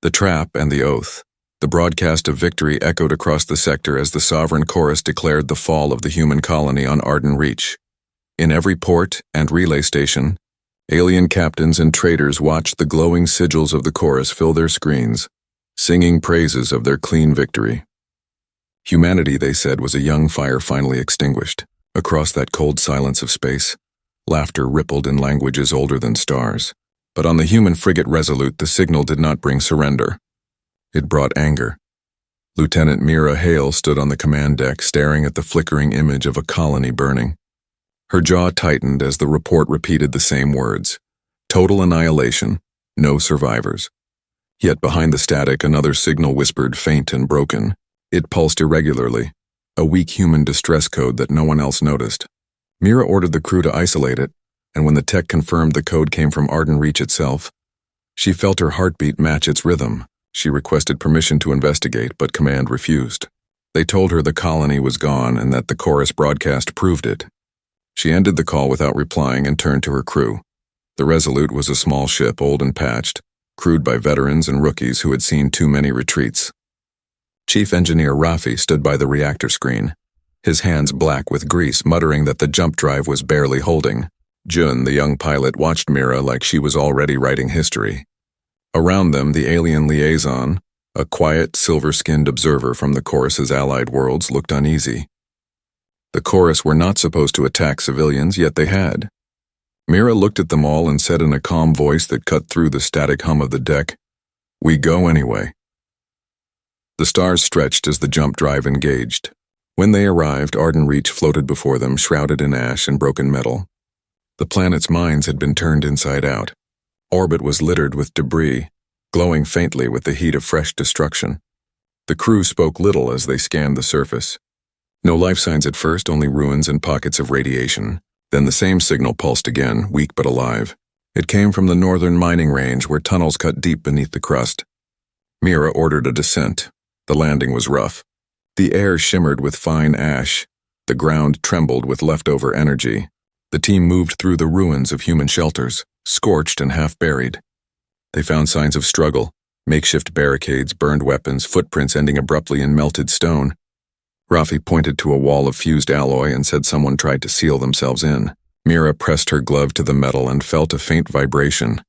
The trap and the oath. The broadcast of victory echoed across the sector as the sovereign chorus declared the fall of the human colony on Arden Reach. In every port and relay station, alien captains and traders watched the glowing sigils of the chorus fill their screens, singing praises of their clean victory. Humanity, they said, was a young fire finally extinguished. Across that cold silence of space, laughter rippled in languages older than stars. But on the human frigate Resolute, the signal did not bring surrender. It brought anger. Lieutenant Mira Hale stood on the command deck, staring at the flickering image of a colony burning. Her jaw tightened as the report repeated the same words. Total annihilation, no survivors. Yet behind the static, another signal whispered, faint and broken. It pulsed irregularly, a weak human distress code that no one else noticed. Mira ordered the crew to isolate it, and when the tech confirmed the code came from Arden Reach itself, she felt her heartbeat match its rhythm. She requested permission to investigate, but command refused. They told her the colony was gone and that the chorus broadcast proved it. She ended the call without replying and turned to her crew. The Resolute was a small ship, old and patched, crewed by veterans and rookies who had seen too many retreats. Chief Engineer Rafi stood by the reactor screen, his hands black with grease, muttering that the jump drive was barely holding. Jun, the young pilot, watched Mira like she was already writing history. Around them, the alien liaison, a quiet, silver-skinned observer from the chorus's allied worlds, looked uneasy. The chorus were not supposed to attack civilians, yet they had. Mira looked at them all and said in a calm voice that cut through the static hum of the deck, "We go anyway." The stars stretched as the jump drive engaged. When they arrived, Arden Reach floated before them, shrouded in ash and broken metal. The planet's mines had been turned inside out. Orbit was littered with debris, glowing faintly with the heat of fresh destruction. The crew spoke little as they scanned the surface. No life signs at first, only ruins and pockets of radiation. Then the same signal pulsed again, weak but alive. It came from the northern mining range where tunnels cut deep beneath the crust. Mira ordered a descent. The landing was rough. The air shimmered with fine ash. The ground trembled with leftover energy. The team moved through the ruins of human shelters, scorched and half-buried. They found signs of struggle, makeshift barricades, burned weapons, footprints ending abruptly in melted stone. Rafi pointed to a wall of fused alloy and said someone tried to seal themselves in. Mira pressed her glove to the metal and felt a faint vibration,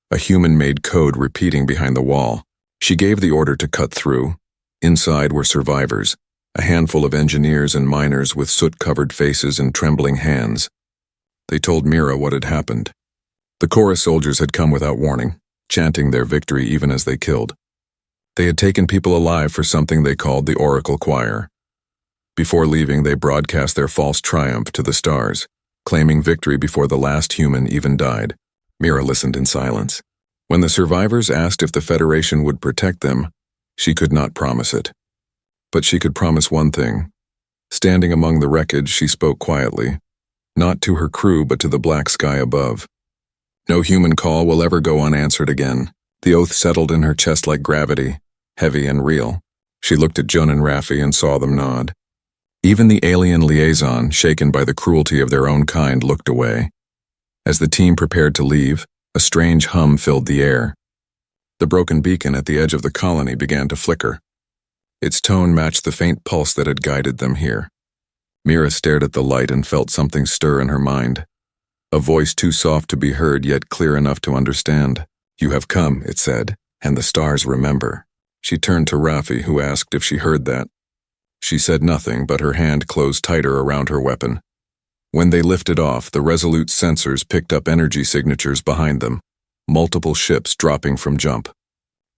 a human-made code repeating behind the wall. She gave the order to cut through. Inside were survivors, a handful of engineers and miners with soot-covered faces and trembling hands. They told Mira what had happened. The chorus soldiers had come without warning, chanting their victory even as they killed. They had taken people alive for something they called the Oracle Choir. Before leaving, they broadcast their false triumph to the stars, claiming victory before the last human even died. Mira listened in silence. When the survivors asked if the Federation would protect them, she could not promise it. But she could promise one thing. Standing among the wreckage, she spoke quietly, not to her crew but to the black sky above. No human call will ever go unanswered again. The oath settled in her chest like gravity, heavy and real. She looked at Jun and Rafi and saw them nod. Even the alien liaison, shaken by the cruelty of their own kind, looked away. As the team prepared to leave, a strange hum filled the air. The broken beacon at the edge of the colony began to flicker. Its tone matched the faint pulse that had guided them here. Mira stared at the light and felt something stir in her mind. A voice too soft to be heard, yet clear enough to understand. "You have come," it said, "and the stars remember." She turned to Rafi, who asked if she heard that. She said nothing, but her hand closed tighter around her weapon. When they lifted off, the Resolute sensors picked up energy signatures behind them, multiple ships dropping from jump.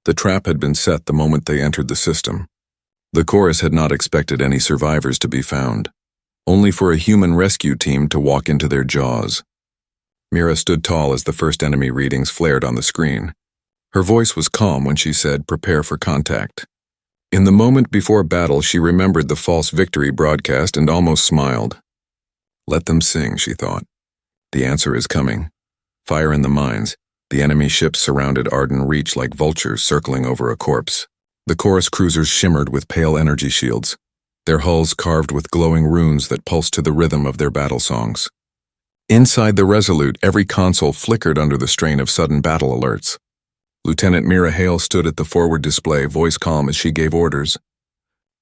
The trap had been set the moment they entered the system. The chorus had not expected any survivors to be found, only for a human rescue team to walk into their jaws. Mira stood tall as the first enemy readings flared on the screen. Her voice was calm when she said, "Prepare for contact." In the moment before battle, she remembered the false victory broadcast and almost smiled. Let them sing, she thought. The answer is coming. Fire in the mines. The enemy ships surrounded Arden Reach like vultures circling over a corpse. The chorus cruisers shimmered with pale energy shields, their hulls carved with glowing runes that pulsed to the rhythm of their battle songs. Inside the Resolute, every console flickered under the strain of sudden battle alerts. Lieutenant Mira Hale stood at the forward display, voice calm as she gave orders.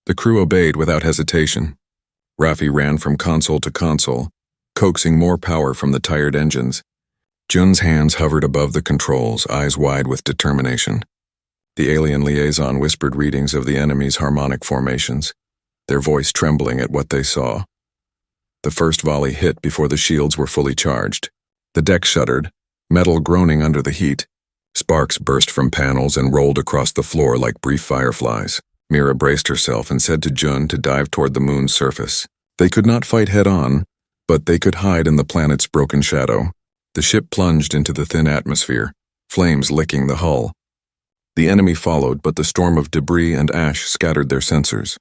The crew obeyed without hesitation. Raffi ran from console to console, coaxing more power from the tired engines. Jun's hands hovered above the controls, eyes wide with determination. The alien liaison whispered readings of the enemy's harmonic formations, their voice trembling at what they saw. The first volley hit before the shields were fully charged. The deck shuddered, metal groaning under the heat. Sparks burst from panels and rolled across the floor like brief fireflies. Mira braced herself and said to Jun to dive toward the moon's surface. They could not fight head-on, but they could hide in the planet's broken shadow. The ship plunged into the thin atmosphere, flames licking the hull. The enemy followed, but the storm of debris and ash scattered their sensors.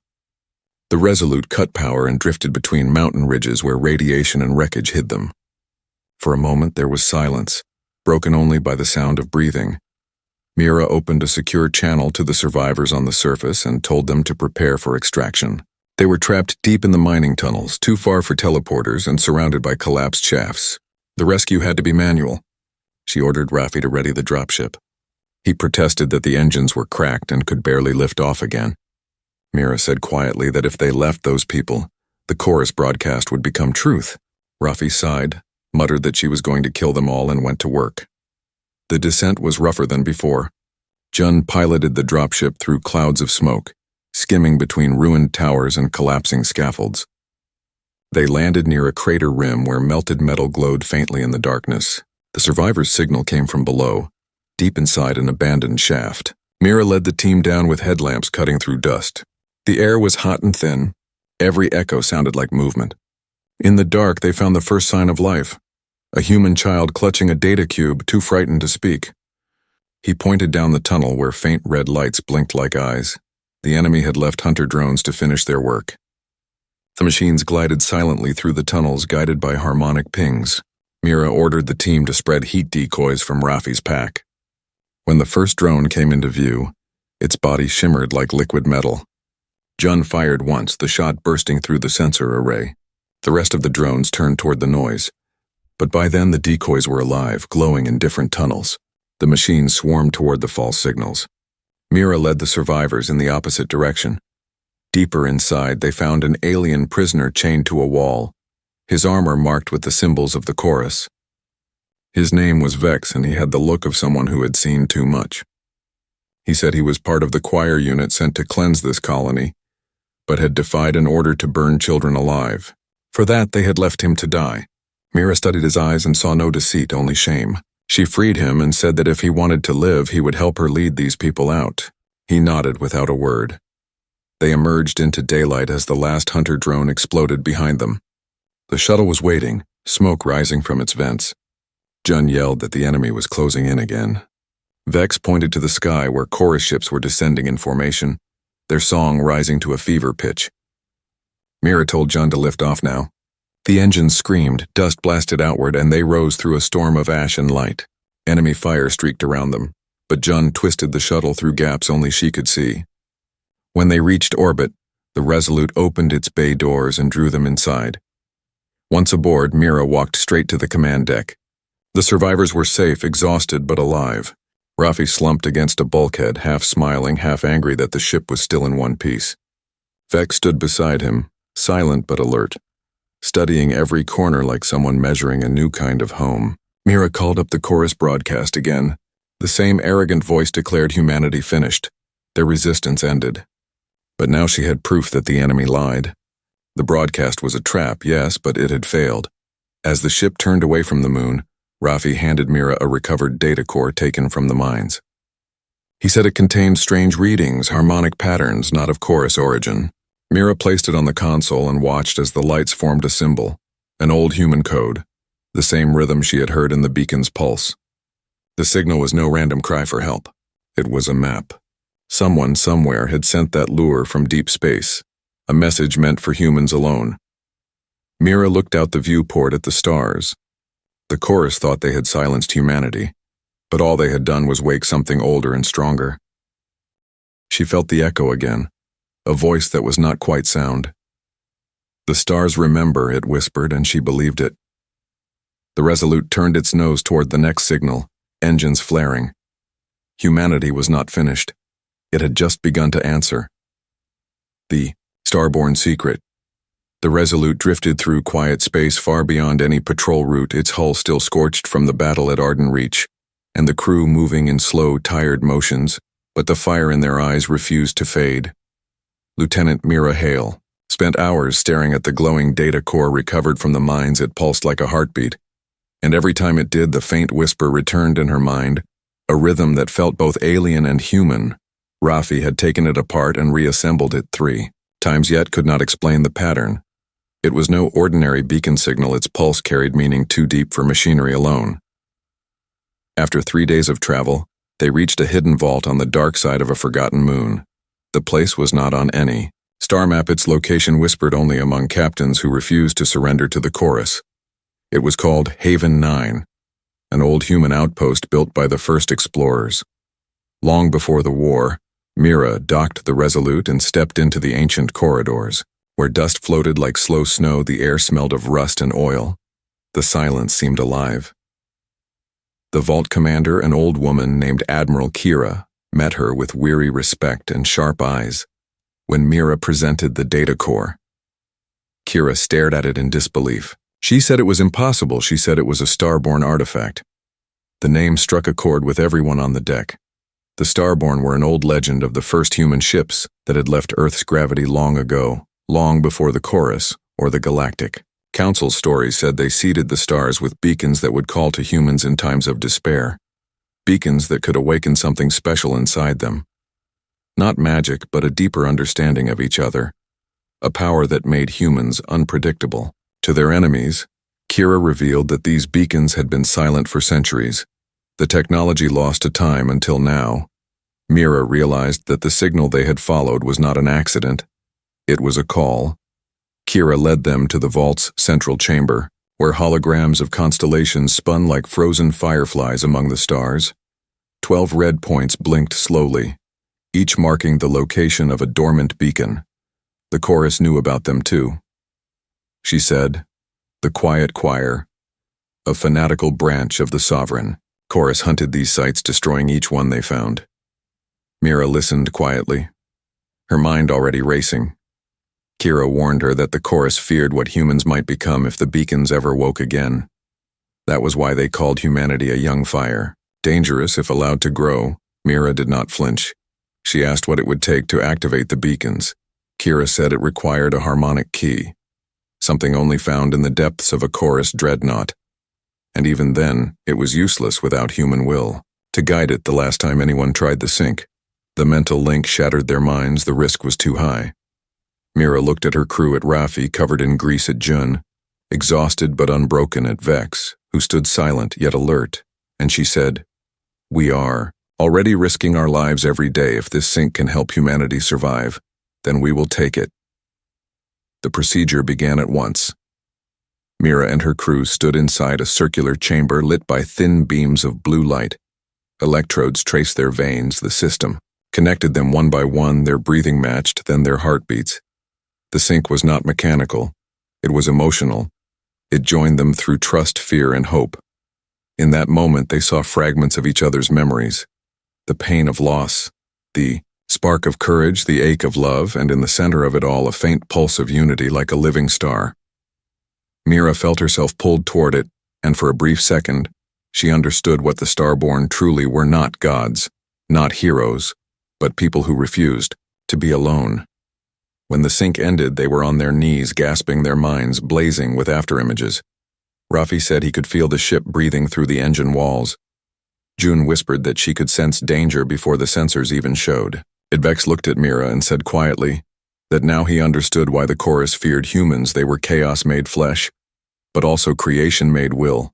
The Resolute cut power and drifted between mountain ridges where radiation and wreckage hid them. For a moment there was silence, broken only by the sound of breathing. Mira opened a secure channel to the survivors on the surface and told them to prepare for extraction. They were trapped deep in the mining tunnels, too far for teleporters and surrounded by collapsed shafts. The rescue had to be manual. She ordered Raffi to ready the dropship. He protested that the engines were cracked and could barely lift off again. Mira said quietly that if they left those people, the chorus broadcast would become truth. Raffi sighed, muttered that she was going to kill them all, and went to work. The descent was rougher than before. Jun piloted the dropship through clouds of smoke, skimming between ruined towers and collapsing scaffolds. They landed near a crater rim where melted metal glowed faintly in the darkness. The survivors' signal came from below, deep inside an abandoned shaft. Mira led the team down with headlamps cutting through dust. The air was hot and thin. Every echo sounded like movement. In the dark, they found the first sign of life. A human child clutching a data cube, too frightened to speak. He pointed down the tunnel where faint red lights blinked like eyes. The enemy had left hunter drones to finish their work. The machines glided silently through the tunnels, guided by harmonic pings. Mira ordered the team to spread heat decoys from Raffi's pack. When the first drone came into view, its body shimmered like liquid metal. Jun fired once, the shot bursting through the sensor array. The rest of the drones turned toward the noise. But by then the decoys were alive, glowing in different tunnels. The machines swarmed toward the false signals. Mira led the survivors in the opposite direction. Deeper inside, they found an alien prisoner chained to a wall, his armor marked with the symbols of the chorus. His name was Vex, and he had the look of someone who had seen too much. He said he was part of the choir unit sent to cleanse this colony, but had defied an order to burn children alive. For that, they had left him to die. Mira studied his eyes and saw no deceit, only shame. She freed him and said that if he wanted to live, he would help her lead these people out. He nodded without a word. They emerged into daylight as the last hunter drone exploded behind them. The shuttle was waiting, smoke rising from its vents. Jun yelled that the enemy was closing in again. Vex pointed to the sky where chorus ships were descending in formation, their song rising to a fever pitch. Mira told Jun to lift off now. The engines screamed, dust blasted outward, and they rose through a storm of ash and light. Enemy fire streaked around them, but Jun twisted the shuttle through gaps only she could see. When they reached orbit, the Resolute opened its bay doors and drew them inside. Once aboard, Mira walked straight to the command deck. The survivors were safe, exhausted but alive. Raffi slumped against a bulkhead, half smiling, half angry that the ship was still in one piece. Vex stood beside him, silent but alert, studying every corner like someone measuring a new kind of home. Mira called up the chorus broadcast again. The same arrogant voice declared humanity finished. Their resistance ended. But now she had proof that the enemy lied. The broadcast was a trap, yes, but it had failed. As the ship turned away from the moon, Raffi handed Mira a recovered data core taken from the mines. He said it contained strange readings, harmonic patterns, not of chorus origin. Mira placed it on the console and watched as the lights formed a symbol, an old human code, the same rhythm she had heard in the beacon's pulse. The signal was no random cry for help. It was a map. Someone somewhere had sent that lure from deep space, a message meant for humans alone. Mira looked out the viewport at the stars. The chorus thought they had silenced humanity, but all they had done was wake something older and stronger. She felt the echo again, a voice that was not quite sound. The stars remember, it whispered, and she believed it. The Resolute turned its nose toward the next signal, engines flaring. Humanity was not finished. It had just begun to answer. The Starborn secret. The Resolute drifted through quiet space far beyond any patrol route, its hull still scorched from the battle at Arden Reach, and the crew moving in slow, tired motions, but the fire in their eyes refused to fade. Lieutenant Mira Hale spent hours staring at the glowing data core recovered from the mines. It pulsed like a heartbeat, and every time it did, the faint whisper returned in her mind, a rhythm that felt both alien and human. Rafi had taken it apart and reassembled it 3 times yet could not explain the pattern. It was no ordinary beacon signal, its pulse carried meaning too deep for machinery alone. After 3 days of travel, they reached a hidden vault on the dark side of a forgotten moon. The place was not on any star map. Its location whispered only among captains who refused to surrender to the chorus. It was called Haven 9, an old human outpost built by the first explorers. Long before the war, Mira docked the Resolute and stepped into the ancient corridors. Where dust floated like slow snow, the air smelled of rust and oil. The silence seemed alive. The vault commander, an old woman named Admiral Kira, met her with weary respect and sharp eyes. When Mira presented the data core, Kira stared at it in disbelief. She said it was impossible. She said it was a Starborn artifact. The name struck a chord with everyone on the deck. The Starborn were an old legend of the first human ships that had left Earth's gravity long ago, long before the chorus or the galactic. Council stories said they seeded the stars with beacons that would call to humans in times of despair. Beacons that could awaken something special inside them. Not magic, but a deeper understanding of each other. A power that made humans unpredictable. To their enemies, Kira revealed that these beacons had been silent for centuries. The technology lost to time until now. Mira realized that the signal they had followed was not an accident. It was a call. Kira led them to the vault's central chamber, where holograms of constellations spun like frozen fireflies among the stars. 12 red points blinked slowly, each marking the location of a dormant beacon. The chorus knew about them too. She said, "The Quiet Choir, a fanatical branch of the Sovereign." Chorus hunted these sites, destroying each one they found. Mira listened quietly, her mind already racing. Kira warned her that the chorus feared what humans might become if the beacons ever woke again. That was why they called humanity a young fire, dangerous if allowed to grow. Mira did not flinch. She asked what it would take to activate the beacons. Kira said it required a harmonic key, something only found in the depths of a chorus dreadnought. And even then, it was useless without human will to guide it. The last time anyone tried the sync, the mental link shattered their minds. The risk was too high. Mira looked at her crew, at Rafi, covered in grease, at Jun, exhausted but unbroken, at Vex, who stood silent yet alert, and she said, "We are already risking our lives every day. If this sync can help humanity survive, then we will take it." The procedure began at once. Mira and her crew stood inside a circular chamber lit by thin beams of blue light. Electrodes traced their veins, the system connected them one by one, their breathing matched, then their heartbeats. The sync was not mechanical, it was emotional. It joined them through trust, fear, and hope. In that moment, they saw fragments of each other's memories. The pain of loss, the spark of courage, the ache of love, and in the center of it all, a faint pulse of unity like a living star. Mira felt herself pulled toward it, and for a brief second, she understood what the Starborn truly were: not gods, not heroes, but people who refused to be alone. When the sync ended, they were on their knees, gasping, their minds blazing with afterimages. Rafi said he could feel the ship breathing through the engine walls. June whispered that she could sense danger before the sensors even showed. Vex looked at Mira and said quietly that now he understood why the chorus feared humans. They were chaos made flesh, but also creation made will.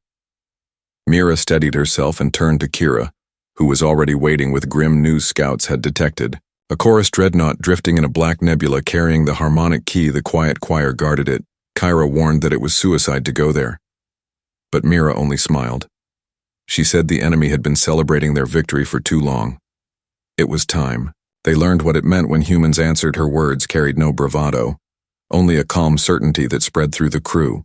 Mira steadied herself and turned to Kira, who was already waiting with grim news scouts had detected. A chorus dreadnought drifting in a black nebula carrying the harmonic key. The quiet choir guarded it. Kira warned that it was suicide to go there. But Mira only smiled. She said the enemy had been celebrating their victory for too long. It was time. They learned what it meant when humans answered. Her words carried no bravado, only a calm certainty that spread through the crew.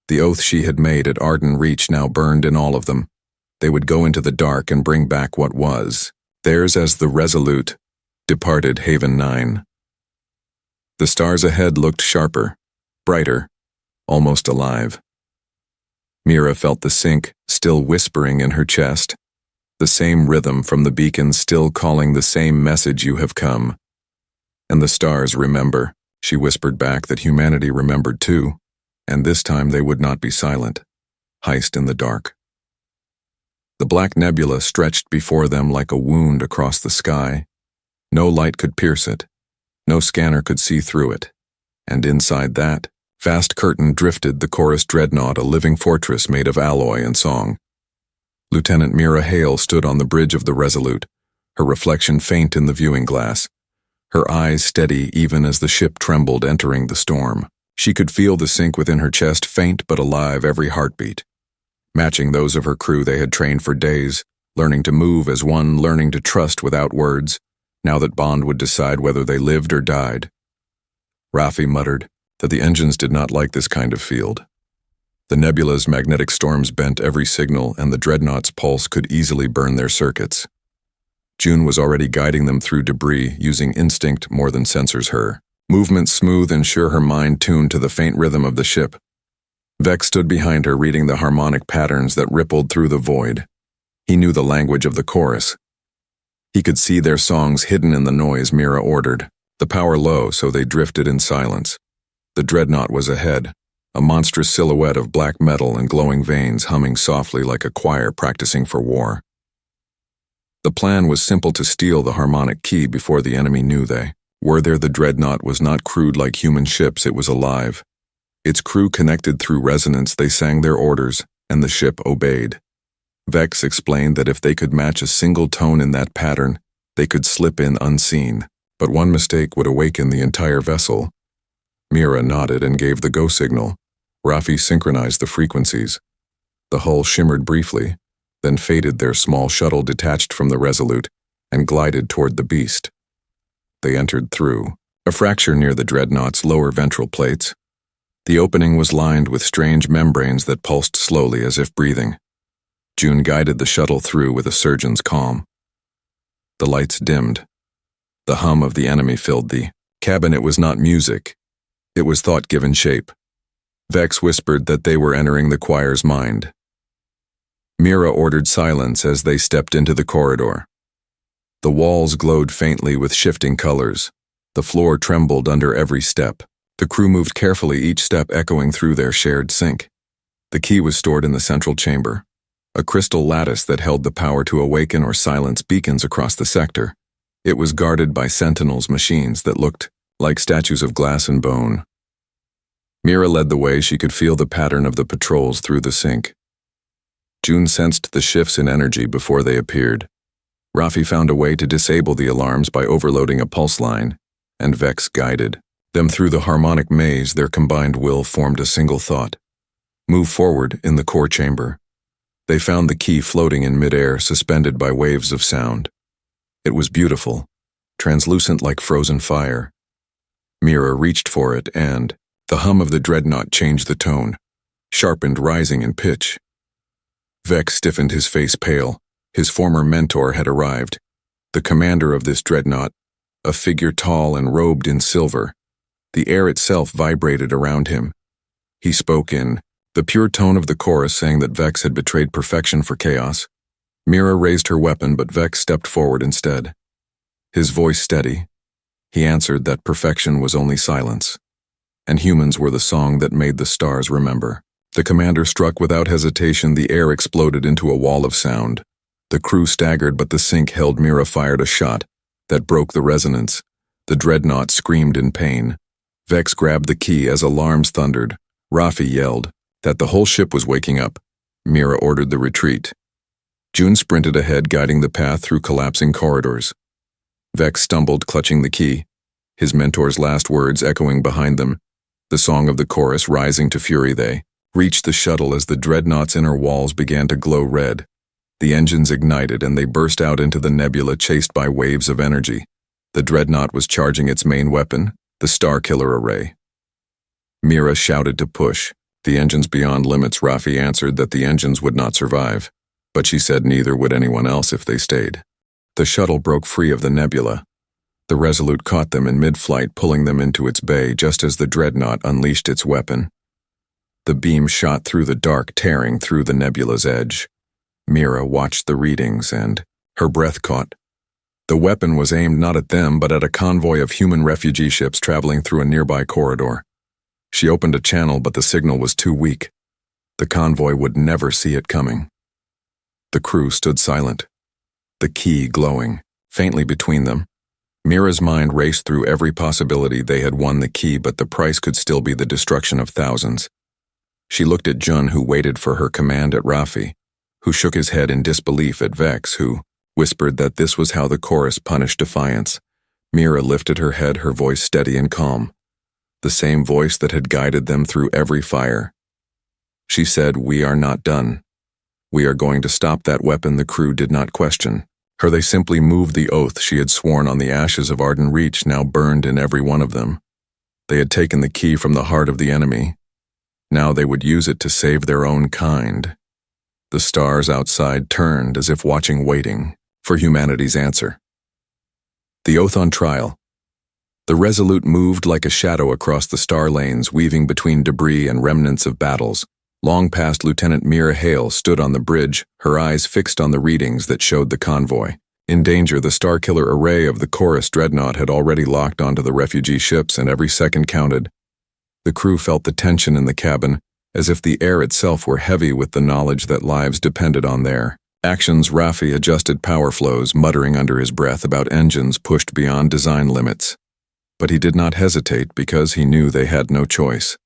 The oath she had made at Arden Reach now burned in all of them. They would go into the dark and bring back what was, Theirs as the Resolute departed Haven 9. The stars ahead looked sharper, brighter, almost alive. Mira felt the sync still whispering in her chest, the same rhythm from the beacon still calling the same message, "You have come." And the stars remember. She whispered back that humanity remembered too, and this time they would not be silent. Heist in the dark. The black nebula stretched before them like a wound across the sky. No light could pierce it. No scanner could see through it. And inside that vast curtain drifted the chorus dreadnought, a living fortress made of alloy and song. Lieutenant Mira Hale stood on the bridge of the Resolute, her reflection faint in the viewing glass, her eyes steady even as the ship trembled entering the storm. She could feel the sync within her chest, faint but alive, every heartbeat. Matching those of her crew they had trained for days, learning to move as one, learning to trust without words, now that Bond would decide whether they lived or died. Rafi muttered that the engines did not like this kind of field. The nebula's magnetic storms bent every signal, and the dreadnought's pulse could easily burn their circuits. June was already guiding them through debris, using instinct more than sensors her. Movement smooth and sure, her mind tuned to the faint rhythm of the ship. Vex stood behind her, reading the harmonic patterns that rippled through the void. He knew the language of the chorus. He could see their songs hidden in the noise Mira ordered. The power low, so they drifted in silence. The dreadnought was ahead, a monstrous silhouette of black metal and glowing veins humming softly like a choir practicing for war. The plan was simple: to steal the harmonic key before the enemy knew they were there. The dreadnought was not crewed like human ships, it was alive. Its crew connected through resonance. They sang their orders, and the ship obeyed. Vex explained that if they could match a single tone in that pattern, they could slip in unseen, but one mistake would awaken the entire vessel. Mira nodded and gave the go signal. Rafi synchronized the frequencies. The hull shimmered briefly, then faded. Their small shuttle detached from the Resolute and glided toward the beast. They entered through a fracture near the dreadnought's lower ventral plates. The opening was lined with strange membranes that pulsed slowly as if breathing. June guided the shuttle through with a surgeon's calm. The lights dimmed. The hum of the enemy filled the cabin. It was not music. It was thought given shape. Vex whispered that they were entering the choir's mind. Mira ordered silence as they stepped into the corridor. The walls glowed faintly with shifting colors. The floor trembled under every step. The crew moved carefully, each step echoing through their shared sync. The key was stored in the central chamber, a crystal lattice that held the power to awaken or silence beacons across the sector. It was guarded by sentinels, machines that looked like statues of glass and bone. Mira led the way. She could feel the pattern of the patrols through the sync. June sensed the shifts in energy before they appeared. Rafi found a way to disable the alarms by overloading a pulse line, and Vex guided them through the harmonic maze. Their combined will formed a single thought: move forward. In the core chamber, they found the key floating in midair, suspended by waves of sound. It was beautiful, translucent like frozen fire. Mira reached for it, and the hum of the dreadnought changed the tone, sharpened, rising in pitch. Vex stiffened, his face pale. His former mentor had arrived, the commander of this dreadnought, a figure tall and robed in silver. The air itself vibrated around him. He spoke in the pure tone of the chorus, saying that Vex had betrayed perfection for chaos. Mira raised her weapon, but Vex stepped forward instead. His voice steady, he answered that perfection was only silence, and humans were the song that made the stars remember. The commander struck without hesitation. The air exploded into a wall of sound. The crew staggered, but the sync held. Mira fired a shot that broke the resonance. The dreadnought screamed in pain. Vex grabbed the key as alarms thundered. Rafi yelled that the whole ship was waking up. Mira ordered the retreat. June sprinted ahead, guiding the path through collapsing corridors. Vex stumbled, clutching the key, his mentor's last words echoing behind them, the song of the chorus rising to fury. They reached the shuttle as the dreadnought's inner walls began to glow red. The engines ignited and they burst out into the nebula, chased by waves of energy. The dreadnought was charging its main weapon, the Starkiller array. Mira shouted to push the engines beyond limits. Rafi answered that the engines would not survive, but she said neither would anyone else if they stayed. The shuttle broke free of the nebula. The Resolute caught them in mid-flight, pulling them into its bay just as the dreadnought unleashed its weapon. The beam shot through the dark, tearing through the nebula's edge. Mira watched the readings, and her breath caught. The weapon was aimed not at them, but at a convoy of human refugee ships traveling through a nearby corridor. She opened a channel, but the signal was too weak. The convoy would never see it coming. The crew stood silent, the key glowing, faintly between them. Mira's mind raced through every possibility. They had won the key, but the price could still be the destruction of thousands. She looked at Jun, who waited for her command, at Rafi, who shook his head in disbelief, at Vex, who whispered that this was how the chorus punished defiance. Mira lifted her head, her voice steady and calm, the same voice that had guided them through every fire. She said, "We are not done. We are going to stop that weapon." The crew did not question her. They simply moved the oath she had sworn on. The ashes of Arden Reach now burned in every one of them. They had taken the key from the heart of the enemy. Now they would use it to save their own kind. The stars outside turned as if watching, waiting for humanity's answer. The oath on trial. The Resolute moved like a shadow across the star lanes, weaving between debris and remnants of battles. Long past Lieutenant Mira Hale stood on the bridge, her eyes fixed on the readings that showed the convoy. In danger, the Starkiller array of the Chorus dreadnought had already locked onto the refugee ships, and every second counted. The crew felt the tension in the cabin, as if the air itself were heavy with the knowledge that lives depended on their actions. Rafi adjusted power flows, muttering under his breath about engines pushed beyond design limits. But he did not hesitate because he knew they had no choice.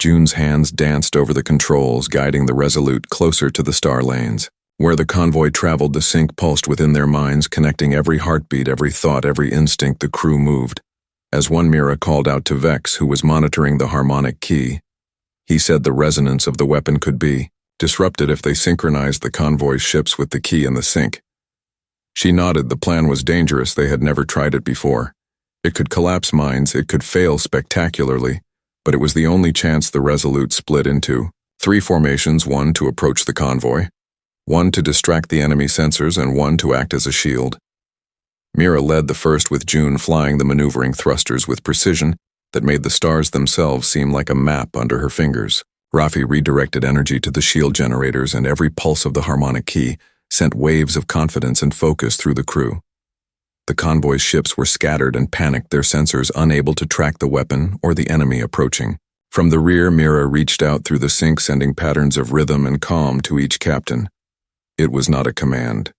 Jun's hands danced over the controls, guiding the Resolute closer to the star lanes. Where the convoy traveled, the sync pulsed within their minds, connecting every heartbeat, every thought, every instinct. The crew moved. As one, Mira called out to Vex, who was monitoring the harmonic key. He said the resonance of the weapon could be disrupted if they synchronized the convoy's ships with the key in the sync. She nodded. The plan was dangerous. They had never tried it before. It could collapse minds, it could fail spectacularly, but it was the only chance. The Resolute split into 3 formations, 1 to approach the convoy, 1 to distract the enemy sensors, and 1 to act as a shield. Mira led the first, with Jun flying the maneuvering thrusters with precision that made the stars themselves seem like a map under her fingers. Rafi redirected energy to the shield generators, and every pulse of the harmonic key sent waves of confidence and focus through the crew. The convoy's ships were scattered and panicked, their sensors unable to track the weapon or the enemy approaching. From the rear, Mira reached out through the sync, sending patterns of rhythm and calm to each captain. It was not a command.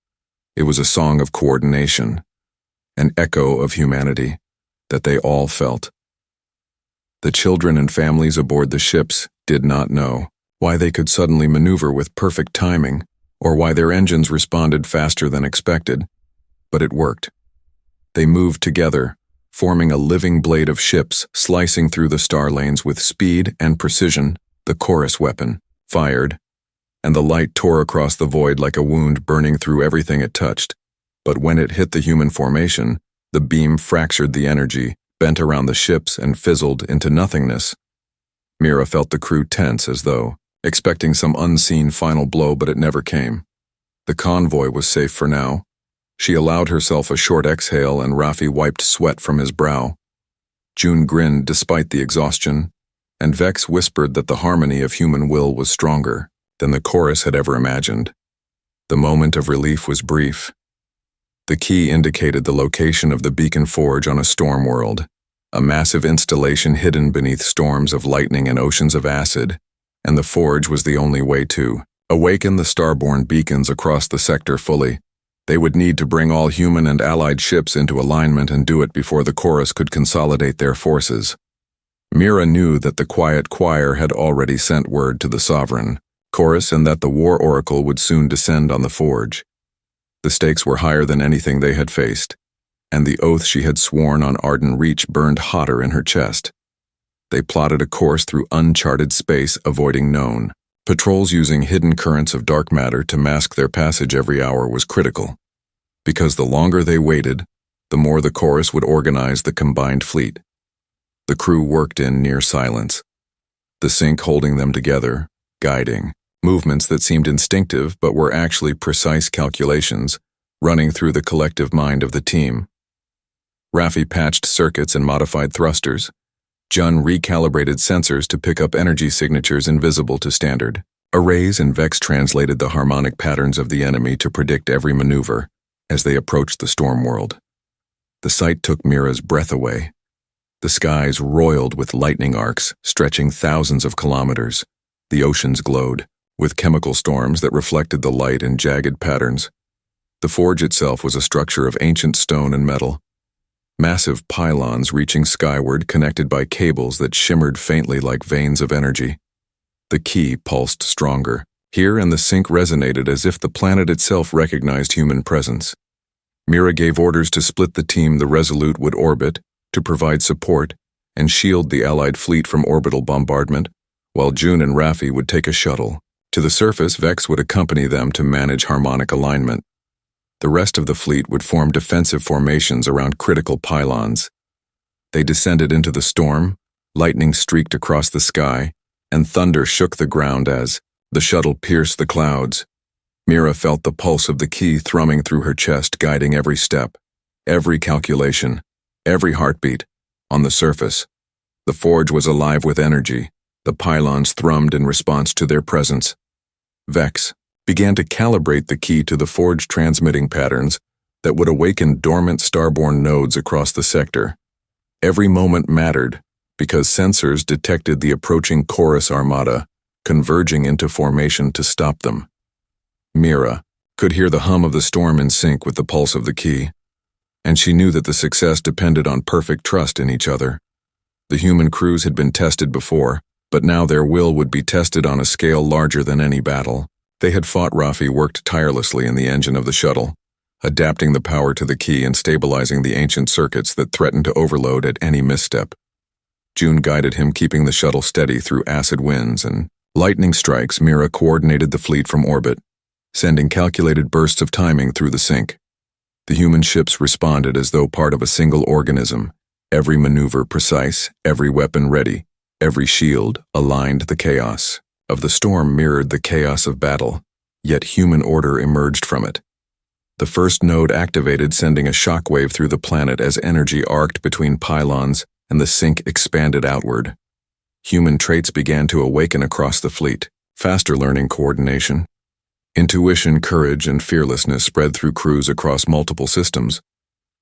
It was a song of coordination, an echo of humanity that they all felt. The children and families aboard the ships did not know why they could suddenly maneuver with perfect timing or why their engines responded faster than expected, but it worked. They moved together, forming a living blade of ships, slicing through the star lanes with speed and precision. The Chorus weapon fired, and the light tore across the void like a wound, burning through everything it touched. But when it hit the human formation, the beam fractured the energy, bent around the ships, and fizzled into nothingness. Mira felt the crew tense, as though expecting some unseen final blow, but it never came. The convoy was safe for now. She allowed herself a short exhale, and Rafi wiped sweat from his brow. Jun grinned despite the exhaustion, and Vex whispered that the harmony of human will was stronger than the Chorus had ever imagined. The moment of relief was brief. The key indicated the location of the beacon forge on a storm world, a massive installation hidden beneath storms of lightning and oceans of acid, and the forge was the only way to awaken the starborn beacons across the sector fully. They would need to bring all human and allied ships into alignment and do it before the Chorus could consolidate their forces. Mira knew that the Quiet Choir had already sent word to the Sovereign Chorus, and that the War Oracle would soon descend on the forge. The stakes were higher than anything they had faced, and the oath she had sworn on Arden Reach burned hotter in her chest. They plotted a course through uncharted space, avoiding known patrols. Using hidden currents of dark matter to mask their passage every hour was critical, because the longer they waited, the more the Chorus would organize the combined fleet. The crew worked in near silence, the sync holding them together, guiding movements that seemed instinctive but were actually precise calculations, running through the collective mind of the team. Raffi patched circuits and modified thrusters. Jun recalibrated sensors to pick up energy signatures invisible to standard. Arrays and Vex translated the harmonic patterns of the enemy to predict every maneuver as they approached the storm world. The sight took Mira's breath away. The skies roiled with lightning arcs stretching thousands of kilometers. The oceans glowed, with chemical storms that reflected the light in jagged patterns. The forge itself was a structure of ancient stone and metal. Massive pylons reaching skyward connected by cables that shimmered faintly like veins of energy. The key pulsed stronger. Here and the sync resonated as if the planet itself recognized human presence. Mira gave orders to split the team the Resolute would orbit, to provide support, and shield the Allied fleet from orbital bombardment, while Jun and Raffi would take a shuttle. To the surface, Vex would accompany them to manage harmonic alignment. The rest of the fleet would form defensive formations around critical pylons. They descended into the storm, lightning streaked across the sky, and thunder shook the ground as the shuttle pierced the clouds. Mira felt the pulse of the key thrumming through her chest, guiding every step, every calculation, every heartbeat. On the surface, the forge was alive with energy. The pylons thrummed in response to their presence. Vex began to calibrate the key to the forge transmitting patterns that would awaken dormant starborn nodes across the sector. Every moment mattered because sensors detected the approaching chorus armada, converging into formation to stop them. Mira could hear the hum of the storm in sync with the pulse of the key, and she knew that the success depended on perfect trust in each other. The human crews had been tested before, but now their will would be tested on a scale larger than any battle. They had fought. Raffi worked tirelessly in the engine of the shuttle, adapting the power to the key and stabilizing the ancient circuits that threatened to overload at any misstep. Jun guided him, keeping the shuttle steady through acid winds and lightning strikes. Mira coordinated the fleet from orbit, sending calculated bursts of timing through the sync. The human ships responded as though part of a single organism, every maneuver precise, every weapon ready, every shield aligned. The chaos of the storm mirrored the chaos of battle, yet human order emerged from it. The first node activated, sending a shockwave through the planet as energy arced between pylons and the sync expanded outward. Human traits began to awaken across the fleet. Faster learning, coordination, intuition, courage, and fearlessness spread through crews across multiple systems.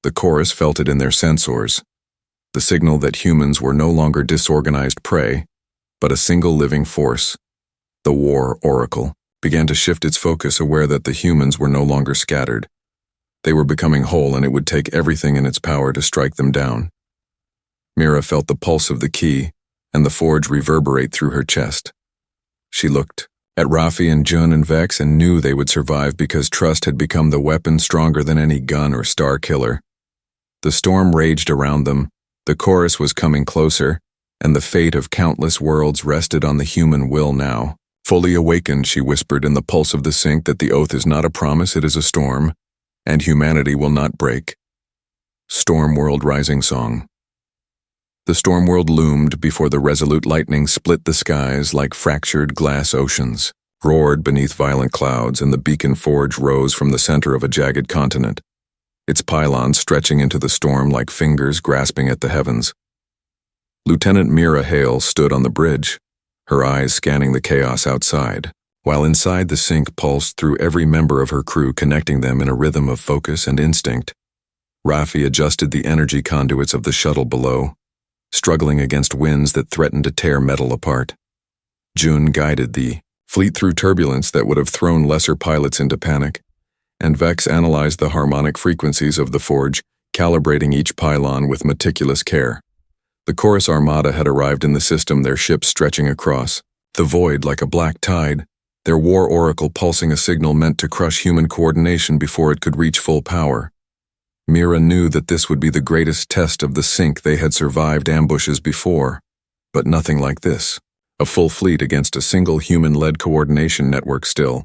The chorus felt it in their sensors, the signal that humans were no longer disorganized prey, but a single living force. The War Oracle began to shift its focus, aware that the humans were no longer scattered. They were becoming whole, and it would take everything in its power to strike them down. Mira felt the pulse of the key and the forge reverberate through her chest. She looked at Raffi and Jun and Vex and knew they would survive because trust had become the weapon stronger than any gun or star killer. The storm raged around them, the chorus was coming closer, and the fate of countless worlds rested on the human will now. Fully awakened, she whispered in the pulse of the sync that the oath is not a promise, it is a storm, and humanity will not break. Storm World Rising Song. The storm world loomed before the resolute lightning split the skies like fractured glass oceans, roared beneath violent clouds, and the beacon forge rose from the center of a jagged continent, its pylons stretching into the storm like fingers grasping at the heavens. Lieutenant Mira Hale stood on the bridge, her eyes scanning the chaos outside, while inside the sync pulsed through every member of her crew, connecting them in a rhythm of focus and instinct. Raffi adjusted the energy conduits of the shuttle below, struggling against winds that threatened to tear metal apart. Jun guided the fleet through turbulence that would have thrown lesser pilots into panic, and Vex analyzed the harmonic frequencies of the forge, calibrating each pylon with meticulous care. The chorus armada had arrived in the system, their ships stretching across the void like a black tide, their war oracle pulsing a signal meant to crush human coordination before it could reach full power. Mira knew that this would be the greatest test of the sync. They had survived ambushes before, but nothing like this. A full fleet against a single human-led coordination network still.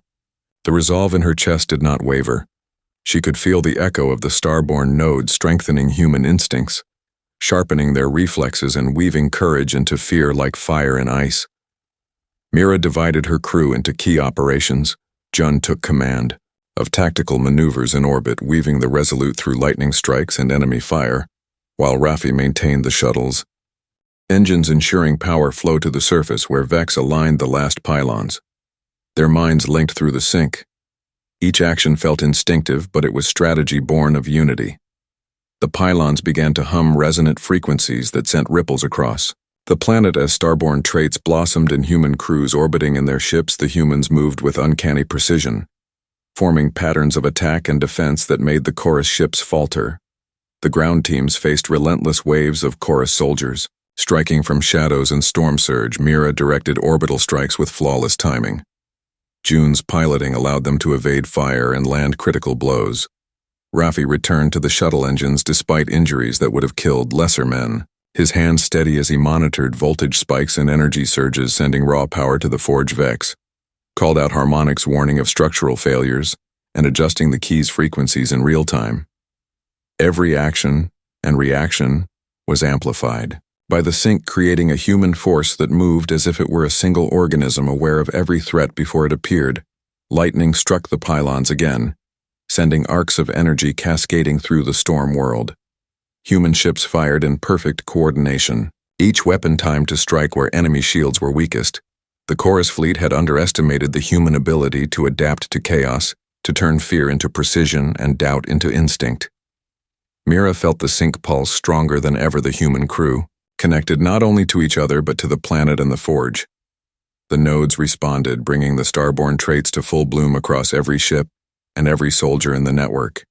The resolve in her chest did not waver. She could feel the echo of the starborn node strengthening human instincts, sharpening their reflexes and weaving courage into fear like fire and ice. Mira divided her crew into key operations. Jun took command, of tactical maneuvers in orbit, weaving the Resolute through lightning strikes and enemy fire, while Raffi maintained the shuttles, engines ensuring power flow to the surface where Vex aligned the last pylons. Their minds linked through the sync. Each action felt instinctive, but it was strategy born of unity. The pylons began to hum resonant frequencies that sent ripples across the planet. As starborn traits blossomed in human crews orbiting in their ships, the humans moved with uncanny precision, forming patterns of attack and defense that made the Chorus ships falter. The ground teams faced relentless waves of Chorus soldiers, striking from shadows and storm surge. Mira directed orbital strikes with flawless timing. June's piloting allowed them to evade fire and land critical blows. Raffi returned to the shuttle engines despite injuries that would have killed lesser men, his hands steady as he monitored voltage spikes and energy surges, sending raw power to the Forge. Vex called out harmonics, warning of structural failures, and adjusting the key's frequencies in real time. Every action and reaction was amplified by the sync, creating a human force that moved as if it were a single organism, aware of every threat before it appeared. Lightning struck the pylons again, sending arcs of energy cascading through the storm world. Human ships fired in perfect coordination, each weapon timed to strike where enemy shields were weakest. The Chorus fleet had underestimated the human ability to adapt to chaos, to turn fear into precision and doubt into instinct. Mira felt the sync pulse stronger than ever. The human crew, connected not only to each other but to the planet and the Forge. The nodes responded, bringing the starborn traits to full bloom across every ship and every soldier in the network.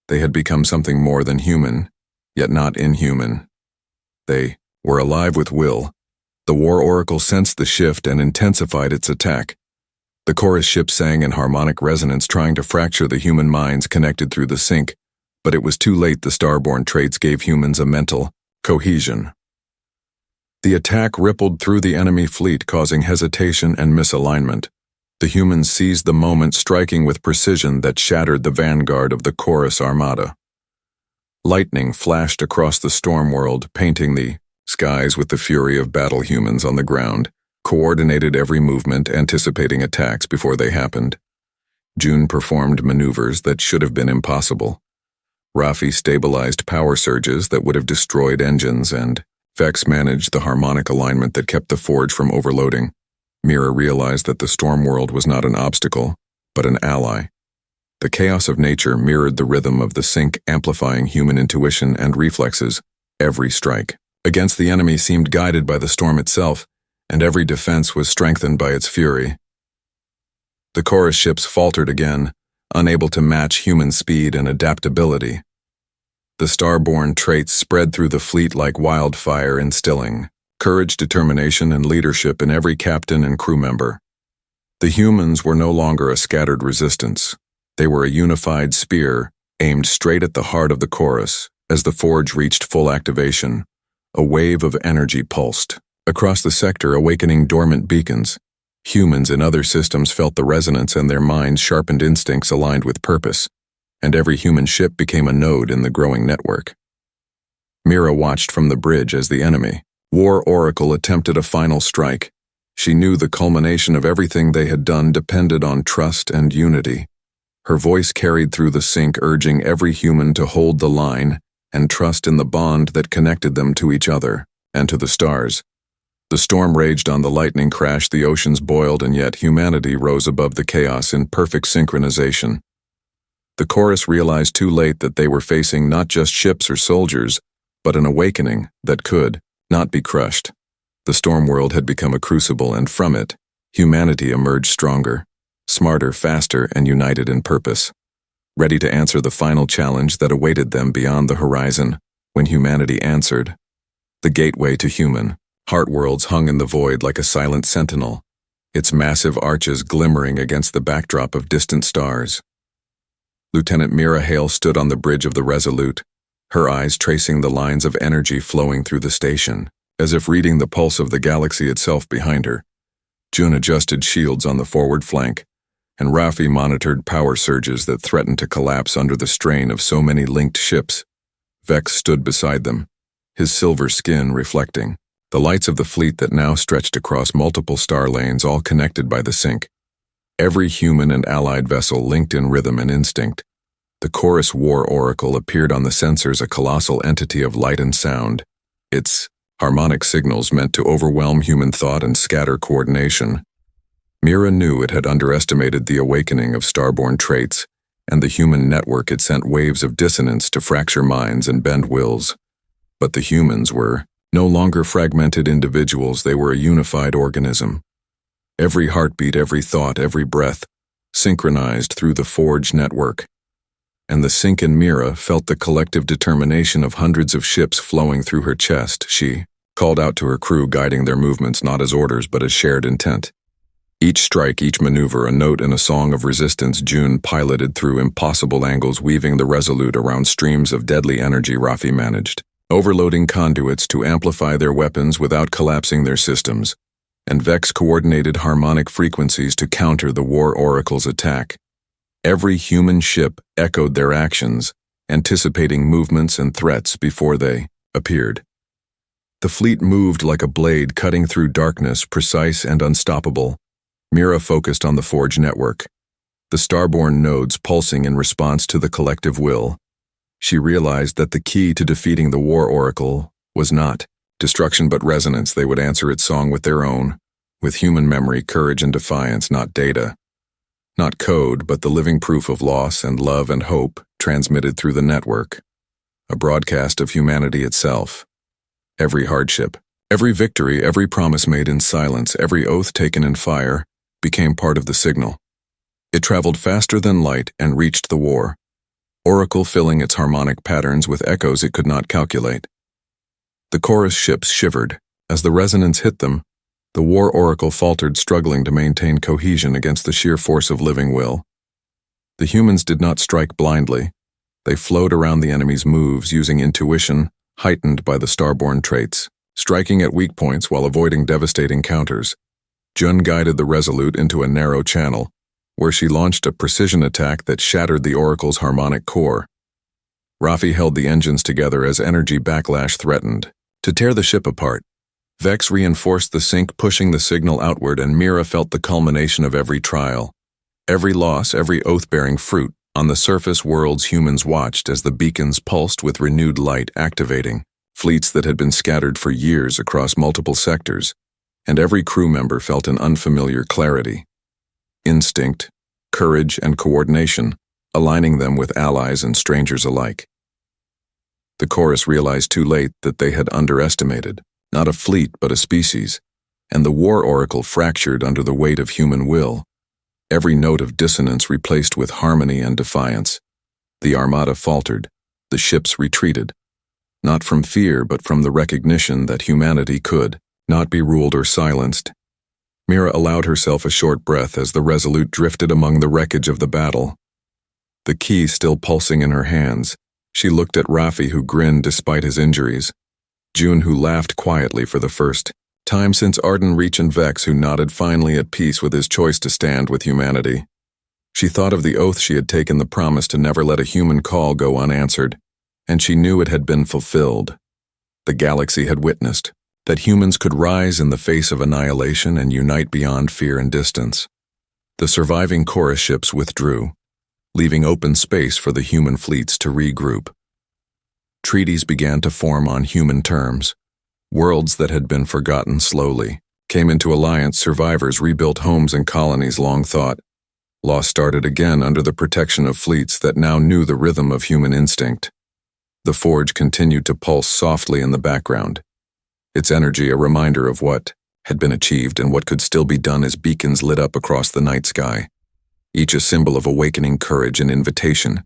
They had become something more than human, yet not inhuman. They were alive with will. The War Oracle sensed the shift and intensified its attack. The Chorus ship sang in harmonic resonance, trying to fracture the human minds connected through the sync, but it was too late. The starborn traits gave humans a mental cohesion. The attack rippled through the enemy fleet, causing hesitation and misalignment. The humans seized the moment, striking with precision that shattered the vanguard of the Chorus armada. Lightning flashed across the storm world, painting the skies with the fury of battle. Humans on the ground coordinated every movement, anticipating attacks before they happened. June performed maneuvers that should have been impossible. Raffi stabilized power surges that would have destroyed engines, and Vex managed the harmonic alignment that kept the Forge from overloading. Mira realized that the storm world was not an obstacle, but an ally. The chaos of nature mirrored the rhythm of the sync, amplifying human intuition and reflexes. Every strike against the enemy seemed guided by the storm itself, and every defense was strengthened by its fury. The Chorus ships faltered again, unable to match human speed and adaptability. The starborn traits spread through the fleet like wildfire, instilling courage, determination, and leadership in every captain and crew member. The humans were no longer a scattered resistance. They were a unified spear, aimed straight at the heart of the Chorus. As the Forge reached full activation, a wave of energy pulsed across the sector, awakening dormant beacons. Humans in other systems felt the resonance, and their minds' sharpened instincts aligned with purpose, and every human ship became a node in the growing network. Mira watched from the bridge as the enemy War Oracle attempted a final strike. She knew the culmination of everything they had done depended on trust and unity. Her voice carried through the sync, urging every human to hold the line and trust in the bond that connected them to each other and to the stars. The storm raged on, the lightning crashed, the oceans boiled, and yet humanity rose above the chaos in perfect synchronization. The Chorus realized too late that they were facing not just ships or soldiers, but an awakening that could not be crushed. The storm world had become a crucible, and from it, humanity emerged stronger, smarter, faster, and united in purpose, ready to answer the final challenge that awaited them beyond the horizon. When humanity answered, the gateway to human heart worlds hung in the void like a silent sentinel, its massive arches glimmering against the backdrop of distant stars. Lieutenant Mira Hale stood on the bridge of the Resolute, her eyes tracing the lines of energy flowing through the station, as if reading the pulse of the galaxy itself behind her. June adjusted shields on the forward flank, and Raffi monitored power surges that threatened to collapse under the strain of so many linked ships. Vex stood beside them, his silver skin reflecting the lights of the fleet that now stretched across multiple star lanes, all connected by the sync. Every human and allied vessel linked in rhythm and instinct. The Chorus War Oracle appeared on the sensors, a colossal entity of light and sound. Its harmonic signals meant to overwhelm human thought and scatter coordination. Mira knew it had underestimated the awakening of starborn traits, and the human network had sent waves of dissonance to fracture minds and bend wills. But the humans were no longer fragmented individuals, they were a unified organism. Every heartbeat, every thought, every breath, synchronized through the Forge network. And the Sync in Mira felt the collective determination of hundreds of ships flowing through her chest. She called out to her crew, guiding their movements not as orders but as shared intent. Each strike, each maneuver, a note in a song of resistance. June piloted through impossible angles, weaving the Resolute around streams of deadly energy. Rafi managed overloading conduits to amplify their weapons without collapsing their systems, and Vex coordinated harmonic frequencies to counter the War Oracle's attack. Every human ship echoed their actions, anticipating movements and threats before they appeared. The fleet moved like a blade, cutting through darkness, precise and unstoppable. Mira focused on the Forge network, the starborn nodes pulsing in response to the collective will. She realized that the key to defeating the War Oracle was not destruction but resonance. They would answer its song with their own, with human memory, courage, and defiance, not data. Not code, but the living proof of loss and love and hope transmitted through the network. A broadcast of humanity itself. Every hardship, every victory, every promise made in silence, every oath taken in fire became part of the signal. It traveled faster than light and reached the war. Oracle filling its harmonic patterns with echoes it could not calculate. The Chorus ships shivered. As the resonance hit them, the War Oracle faltered, struggling to maintain cohesion against the sheer force of living will. The humans did not strike blindly. They flowed around the enemy's moves using intuition, heightened by the starborn traits, striking at weak points while avoiding devastating counters. Jun guided the Resolute into a narrow channel, where she launched a precision attack that shattered the Oracle's harmonic core. Rafi held the engines together as energy backlash threatened to tear the ship apart. Vex reinforced the sync, pushing the signal outward, and Mira felt the culmination of every trial. Every loss, every oath-bearing fruit. On the surface worlds, humans watched as the beacons pulsed with renewed light, activating fleets that had been scattered for years across multiple sectors, and every crew member felt an unfamiliar clarity. Instinct, courage, and coordination, aligning them with allies and strangers alike. The Chorus realized too late that they had underestimated, not a fleet but a species, and the War Oracle fractured under the weight of human will, every note of dissonance replaced with harmony and defiance. The Armada faltered, the ships retreated, not from fear but from the recognition that humanity could not be ruled or silenced. Mira allowed herself a short breath as the Resolute drifted among the wreckage of the battle. The key still pulsing in her hands, she looked at Rafi, who grinned despite his injuries, June, who laughed quietly for the first time since Arden Reach, and Vex, who nodded, finally at peace with his choice to stand with humanity. She thought of the oath she had taken, the promise to never let a human call go unanswered, and she knew it had been fulfilled. The galaxy had witnessed that humans could rise in the face of annihilation and unite beyond fear and distance. The surviving Chorus ships withdrew, leaving open space for the human fleets to regroup. Treaties began to form on human terms. Worlds that had been forgotten slowly came into alliance. Survivors rebuilt homes and colonies long thought lost started again under the protection of fleets that now knew the rhythm of human instinct. The Forge continued to pulse softly in the background, its energy a reminder of what had been achieved and what could still be done as beacons lit up across the night sky, each a symbol of awakening courage and invitation.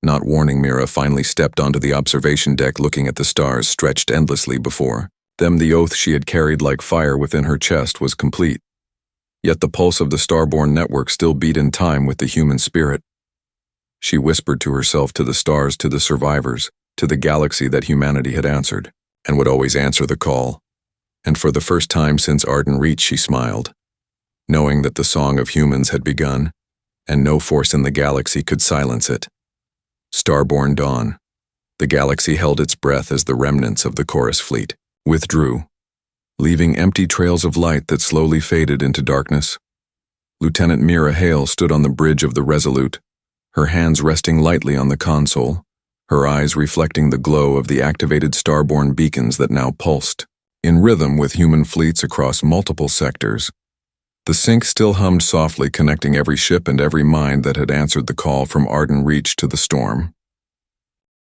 Not warning, Mira finally stepped onto the observation deck, looking at the stars stretched endlessly before them. The oath she had carried like fire within her chest was complete. Yet the pulse of the Starborn network still beat in time with the human spirit. She whispered to herself, to the stars, to the survivors, to the galaxy that humanity had answered, and would always answer the call. And for the first time since Arden Reach, she smiled, knowing that the song of humans had begun, and no force in the galaxy could silence it. Starborn dawn. The galaxy held its breath as the remnants of the Chorus fleet withdrew, leaving empty trails of light that slowly faded into darkness. Lieutenant Mira Hale stood on the bridge of the Resolute, her hands resting lightly on the console, her eyes reflecting the glow of the activated Starborn beacons that now pulsed, in rhythm with human fleets across multiple sectors. The sync still hummed softly, connecting every ship and every mind that had answered the call from Arden Reach to the Storm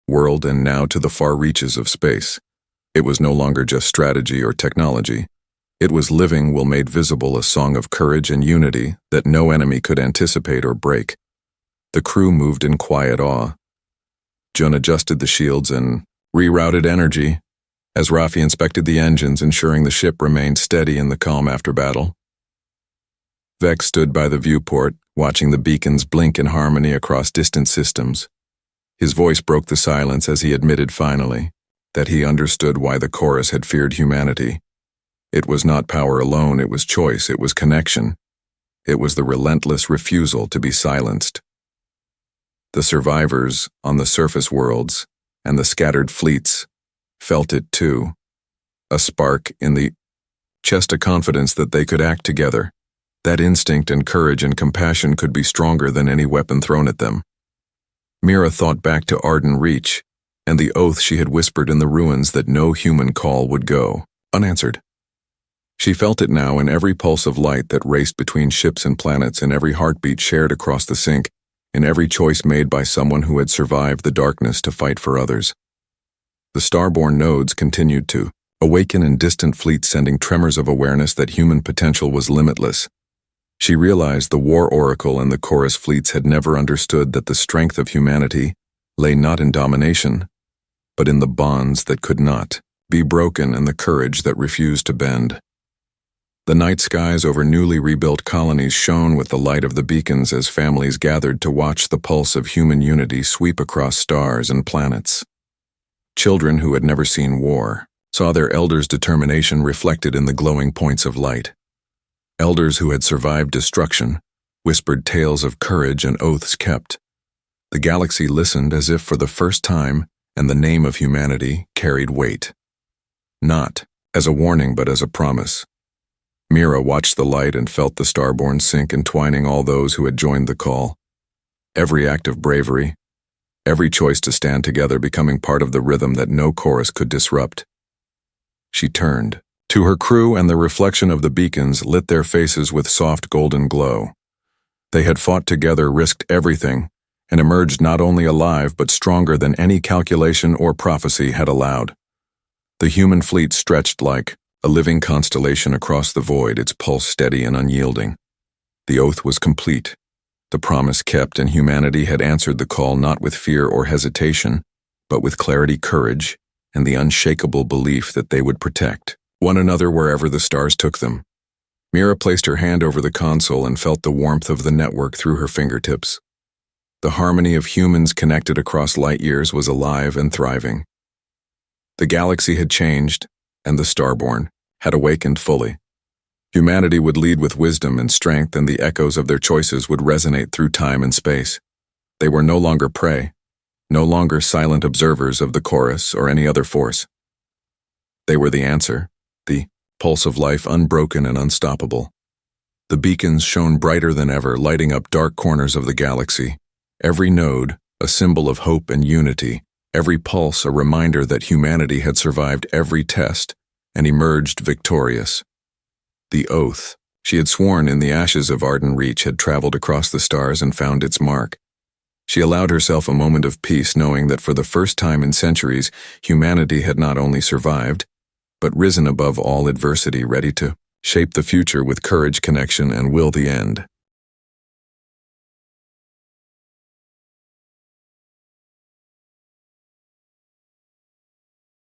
world and now to the far reaches of space. It was no longer just strategy or technology. It was living will made visible, a song of courage and unity that no enemy could anticipate or break. The crew moved in quiet awe. Jun adjusted the shields and rerouted energy as Rafi inspected the engines, ensuring the ship remained steady in the calm after battle. Vex stood by the viewport, watching the beacons blink in harmony across distant systems. His voice broke the silence as he admitted finally that he understood why the chorus had feared humanity. It was not power alone, it was choice, it was connection. It was the relentless refusal to be silenced. The survivors on the surface worlds and the scattered fleets felt it too. A spark in the chest, a confidence that they could act together. That instinct and courage and compassion could be stronger than any weapon thrown at them. Mira thought back to Arden Reach and the oath she had whispered in the ruins that no human call would go unanswered. She felt it now in every pulse of light that raced between ships and planets, in every heartbeat shared across the sync, in every choice made by someone who had survived the darkness to fight for others. The Starborn nodes continued to awaken in distant fleets, sending tremors of awareness that human potential was limitless. She realized the War Oracle and the Chorus fleets had never understood that the strength of humanity lay not in domination, but in the bonds that could not be broken and the courage that refused to bend. The night skies over newly rebuilt colonies shone with the light of the beacons as families gathered to watch the pulse of human unity sweep across stars and planets. Children who had never seen war saw their elders' determination reflected in the glowing points of light. Elders who had survived destruction whispered tales of courage and oaths kept. The galaxy listened as if for the first time, and the name of humanity carried weight. Not as a warning, but as a promise. Mira watched the light and felt the Starborn sync, entwining all those who had joined the call. Every act of bravery, every choice to stand together becoming part of the rhythm that no chorus could disrupt. She turned to her crew, and the reflection of the beacons lit their faces with soft golden glow. They had fought together, risked everything, and emerged not only alive but stronger than any calculation or prophecy had allowed. The human fleet stretched like a living constellation across the void, its pulse steady and unyielding. The oath was complete, the promise kept, and humanity had answered the call not with fear or hesitation, but with clarity, courage, and the unshakable belief that they would protect one another wherever the stars took them. Mira placed her hand over the console and felt the warmth of the network through her fingertips. The harmony of humans connected across light years was alive and thriving. The galaxy had changed, and the Starborn had awakened fully. Humanity would lead with wisdom and strength, and the echoes of their choices would resonate through time and space. They were no longer prey, no longer silent observers of the chorus or any other force. They were the answer, the pulse of life, unbroken and unstoppable. The beacons shone brighter than ever, lighting up dark corners of the galaxy. Every node, a symbol of hope and unity. Every pulse, a reminder that humanity had survived every test and emerged victorious. The oath she had sworn in the ashes of Arden Reach had traveled across the stars and found its mark. She allowed herself a moment of peace, knowing that for the first time in centuries, humanity had not only survived, but risen above all adversity, ready to shape the future with courage, connection, and will the end.